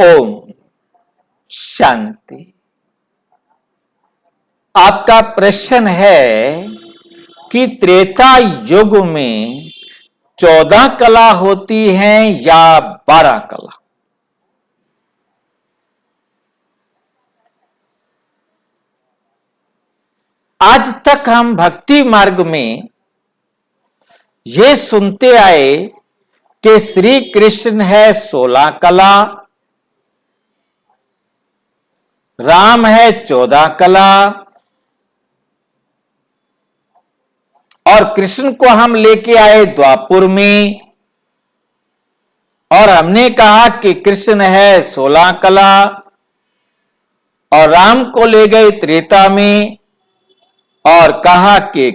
ओम शांति। आपका प्रश्न है कि त्रेता युग में 14 कला होती हैं या 12 कला। आज तक हम भक्ति मार्ग में ये सुनते आए कि श्री कृष्ण है 16 कला, राम है 14 कला, और कृष्ण को हम लेके आए द्वापुर में और हमने कहा कि कृष्ण है 16 कला और राम को ले गए त्रेता में और कहा कि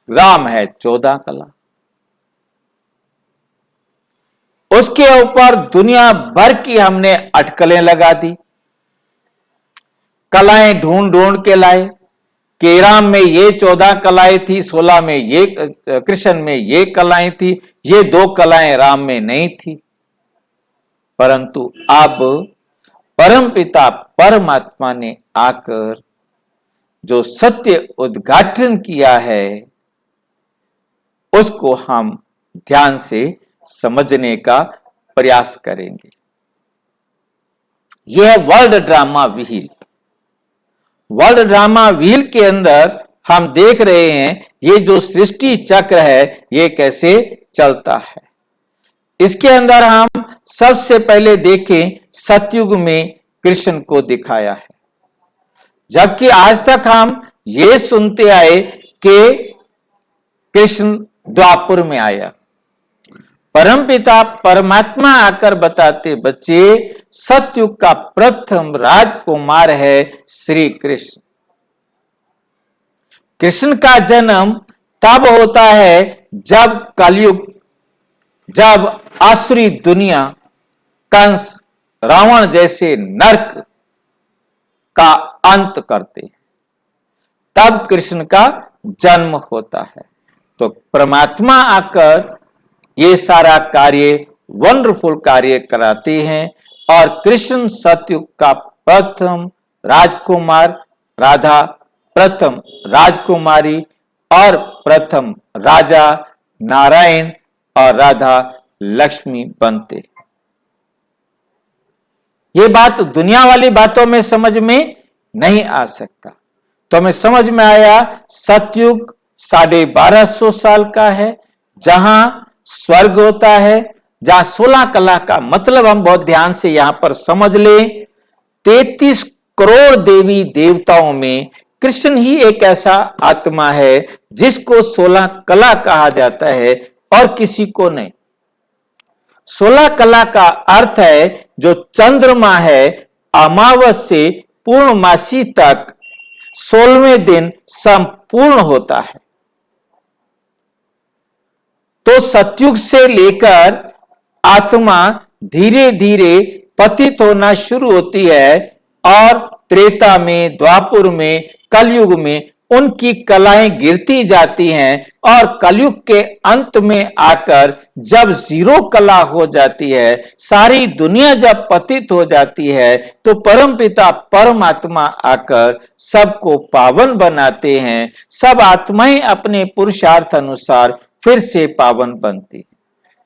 राम है 14 कला। उसके ऊपर दुनिया भर की हमने अटकलें लगा दी, कलाएं ढूंढ ढूंढ के लाए कि राम में ये 14 कलाएं थी, 16 में ये कृष्ण में ये कलाएं थी, ये 2 कलाएं राम में नहीं थी। परंतु अब परमपिता परमात्मा ने आकर जो सत्य उद्घाटन किया है उसको हम ध्यान से समझने का प्रयास करेंगे। यह world drama wheel, world drama wheel के अंदर हम देख रहे हैं ये जो सृष्टि चक्र है ये कैसे चलता है। इसके अंदर हम सबसे पहले देखें सतयुग में कृष्ण को दिखाया है, जबकि आज तक हम ये सुनते आए कि कृष्ण द्वापुर में आया। परमपिता परमात्मा आकर बताते बच्चे सतयुग का प्रथम राजकुमार है श्री कृष्ण। कृष्ण का जन्म तब होता है जब कलयुग, जब आसुरी दुनिया कंस रावण जैसे नरक का अंत करते हैं, तब कृष्ण का जन्म होता है। तो परमात्मा आकर ये सारा कार्य वंडरफुल कार्य कराते हैं और कृष्ण सतयुग का प्रथम राजकुमार, राधा प्रथम राजकुमारी और प्रथम राजा नारायण और राधा लक्ष्मी बनते। ये बात दुनिया वाली बातों में समझ में नहीं आ सकता। तो हमें समझ में आया सतयुग 1250 साल का है, जहां स्वर्ग होता है, जहां 16 कला का मतलब हम बहुत ध्यान से यहां पर समझ लें। 33 करोड़ देवी देवताओं में कृष्ण ही एक ऐसा आत्मा है जिसको 16 कला कहा जाता है और किसी को नहीं। 16 कला का अर्थ है जो चंद्रमा है अमावस से पूर्णमासी तक 16वें दिन संपूर्ण होता है। तो सतयुग से लेकर आत्मा धीरे धीरे पतित होना शुरू होती है और त्रेता में, द्वापुर में, कलयुग में उनकी कलाएं गिरती जाती हैं और कलयुग के अंत में आकर जब 0 कला हो जाती है, सारी दुनिया जब पतित हो जाती है, तो परमपिता परमात्मा आकर सबको पावन बनाते हैं। सब आत्माएं अपने पुरुषार्थ अनुसार फिर से पावन बनती।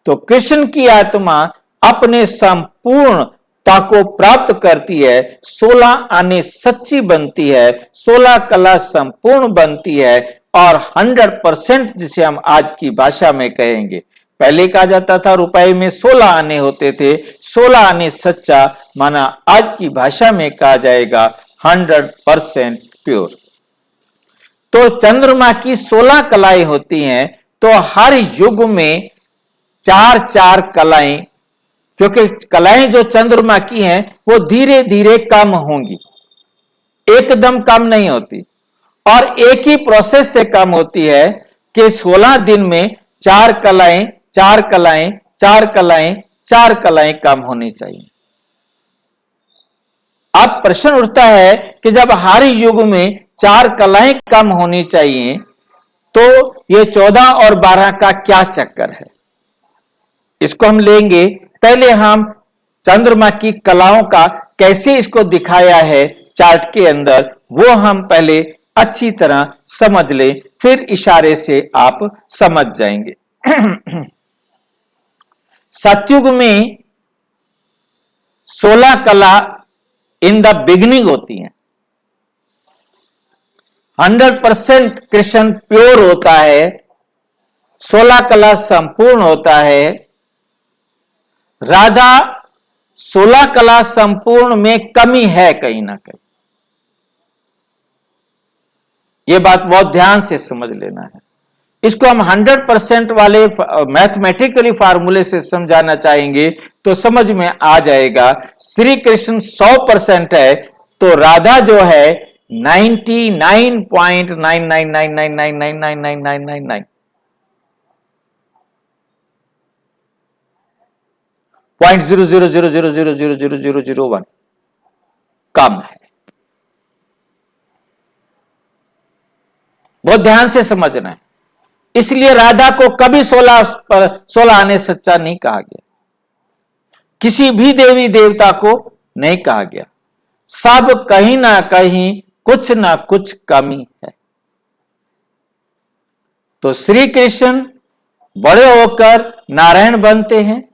तो कृष्ण की आत्मा अपने संपूर्णता को प्राप्त करती है, 16 आने सच्ची बनती है, 16 कला संपूर्ण बनती है और 100% जिसे हम आज की भाषा में कहेंगे, पहले कहा जाता था रुपए में 16 आने होते थे, 16 आने सच्चा माना आज की भाषा में कहा जाएगा 100% प्योर। तो चंद्रमा की 16 कलाएं होती हैं, तो हर युग में 4-4 कलाएं, क्योंकि कलाएं जो चंद्रमा की हैं वो धीरे धीरे कम होंगी, एकदम कम नहीं होती और एक ही प्रोसेस से कम होती है कि 16 दिन में 4 कलाएं 4 कलाएं 4 कलाएं 4 कलाएं कम होनी चाहिए। अब प्रश्न उठता है कि जब हर युग में 4 कलाएं कम होनी चाहिए तो ये 14 और 12 का क्या चक्कर है, इसको हम लेंगे। पहले हम चंद्रमा की कलाओं का कैसे इसको दिखाया है चार्ट के अंदर, वो हम पहले अच्छी तरह समझ लें, फिर इशारे से आप समझ जाएंगे। सतयुग में 16 कला इन द बिगिनिंग होती हैं। 100% कृष्ण प्योर होता है, 16 कला संपूर्ण होता है। राधा 16 कला संपूर्ण में कमी है कहीं ना कहीं, यह बात बहुत ध्यान से समझ लेना है। इसको हम 100% वाले मैथमेटिकली फार्मूले से समझाना चाहेंगे तो समझ में आ जाएगा। श्री कृष्ण 100% है तो राधा जो है 99.99999999999 0.000000001 कम है। बहुत ध्यान से समझना है। इसलिए राधा को कभी 16 आने सच्चा नहीं कहा गया, किसी भी देवी देवता को नहीं कहा गया। सब कहीं ना कहीं कुछ ना कुछ कमी है। तो श्री कृष्ण बड़े होकर नारायण बनते हैं,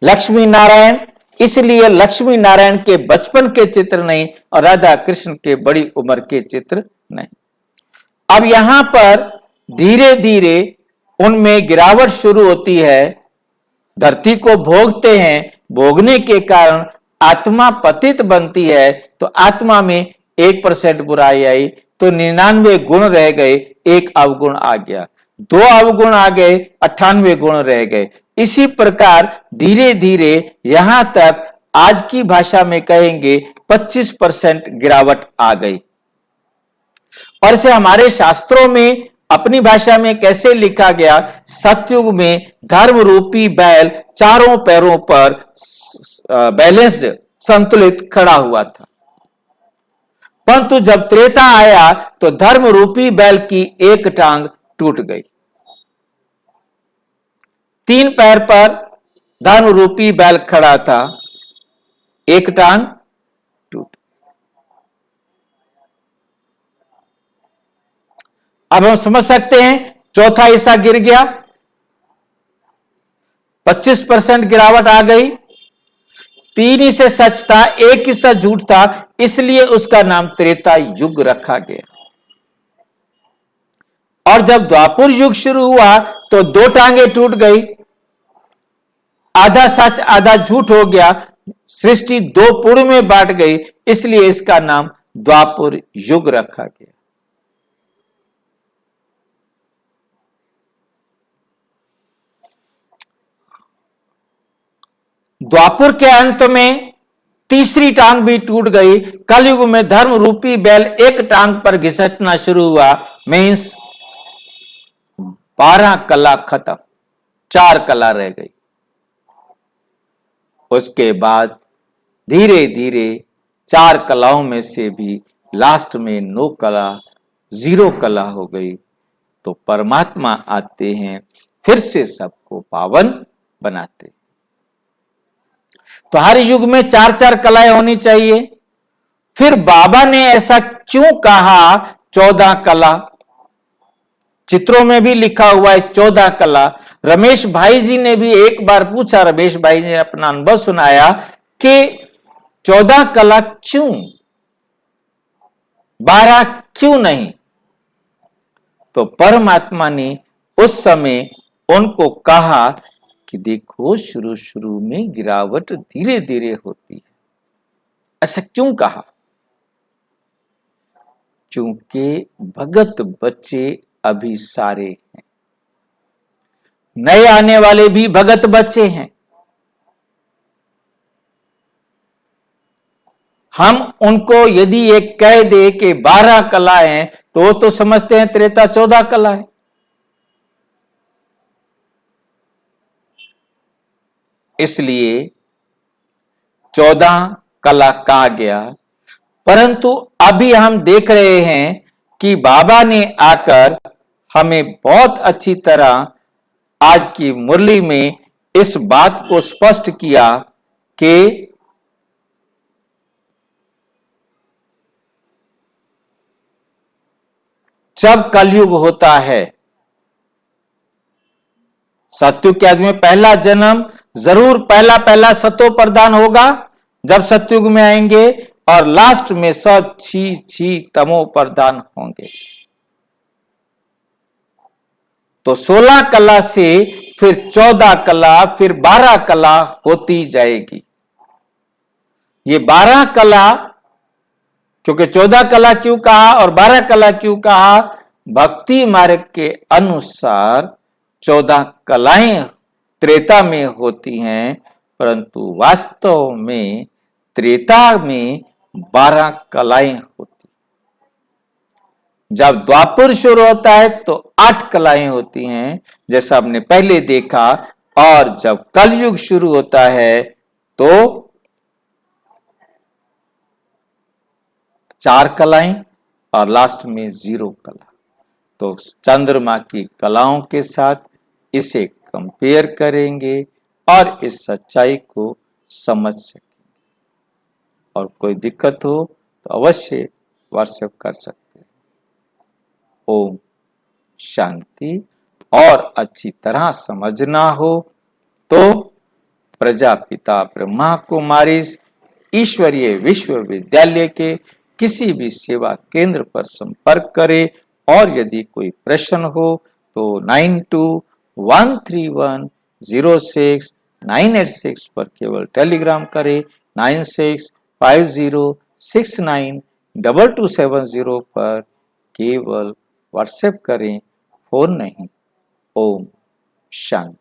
लक्ष्मी नारायण, इसलिए लक्ष्मी नारायण के बचपन के चित्र नहीं और राधा कृष्ण के बड़ी उम्र के चित्र नहीं। अब यहां पर धीरे धीरे उनमें गिरावट शुरू होती है, धरती को भोगते हैं, भोगने के कारण आत्मा पतित बनती है। तो आत्मा में 1% बुराई आई तो 99 गुण रह गए, एक अवगुण आ गया, 2 अवगुण आ गए, 98 गुण रह गए। इसी प्रकार धीरे धीरे यहां तक आज की भाषा में कहेंगे 25% गिरावट आ गई। और इसे हमारे शास्त्रों में अपनी भाषा में कैसे लिखा गया, सतयुग में धर्म रूपी बैल चारों पैरों पर बैलेंस्ड संतुलित खड़ा हुआ था, परंतु जब त्रेता आया तो धर्म रूपी बैल की एक टांग टूट गई। 3 पैर पर धर्म रूपी बैल खड़ा था, एक टांग टूट। अब हम समझ सकते हैं चौथा हिस्सा गिर गया, 25% गिरावट आ गई। 3 हिस्से सच था, एक हिस्सा झूठ था, इसलिए उसका नाम त्रेता युग रखा गया। और जब द्वापर युग शुरू हुआ तो 2 टांगे टूट गई, आधा सच आधा झूठ हो गया, सृष्टि 2 पूर्व में बांट गई, इसलिए इसका नाम द्वापर युग रखा गया। द्वापर के अंत में तीसरी टांग भी टूट गई। कलयुग में धर्म रूपी बैल एक टांग पर घिसटना शुरू हुआ, मीन्स 12 कला खत्म, 4 कला रह गई। उसके बाद धीरे धीरे 4 कलाओं में से भी लास्ट में 9 कला 0 कला हो गई। तो परमात्मा आते हैं, फिर से सबको पावन बनाते। तो हर युग में 4-4 कलाएं होनी चाहिए। फिर बाबा ने ऐसा क्यों कहा 14 कला? चित्रों में भी लिखा हुआ है 14 कला। रमेश भाई जी ने भी एक बार पूछा, रमेश भाई जी ने अपना अनुभव सुनाया कि 14 कला क्यों, 12 क्यों नहीं? तो परमात्मा ने उस समय उनको कहा कि देखो शुरू शुरू में गिरावट धीरे धीरे होती है। ऐसा क्यों कहा? क्योंकि भगत बच्चे अभी सारे हैं, नए आने वाले भी भगत बच्चे हैं। हम उनको यदि ये कह दे कि 12 कला हैं तो वो तो समझते हैं त्रेता 14 कला है। इसलिए 14 कला कहा गया। परंतु अभी हम देख रहे हैं कि बाबा ने आकर हमें बहुत अच्छी तरह आज की मुरली में इस बात को स्पष्ट किया कि जब कलयुग होता है, सतयुग के आदमी में पहला जन्म जरूर पहला पहला सतो प्रदान होगा जब सतयुग में आएंगे, और लास्ट में सब छी छी तमो प्रदान होंगे। तो 16 कला से फिर 14 कला, फिर 12 कला होती जाएगी। ये 12 कला, क्योंकि 14 कला क्यों कहा और 12 कला क्यों कहा? भक्ति मार्ग के अनुसार 14 कलाएं त्रेता में होती हैं, परंतु वास्तव में त्रेता में 12 कलाएं होती। जब द्वापर शुरू होता है तो 8 कलाएं होती हैं, जैसा हमने पहले देखा, और जब कलयुग शुरू होता है तो 4 कलाएं और लास्ट में 0 कला। तो चंद्रमा की कलाओं के साथ इसे कंपेयर करेंगे और इस सच्चाई को समझ सकेंगे। और कोई दिक्कत हो तो अवश्य व्हाट्सएप कर सकते हैं। ओम शांति। और अच्छी तरह समझना हो तो प्रजापिता ब्रह्मा कुमारी ईश्वरीय विश्वविद्यालय के किसी भी सेवा केंद्र पर संपर्क करें। और यदि कोई प्रश्न हो तो 9213106986 पर केवल टेलीग्राम करें। 9650692270 पर केवल व्हाट्सएप करें, फोन नहीं। ओम शांति।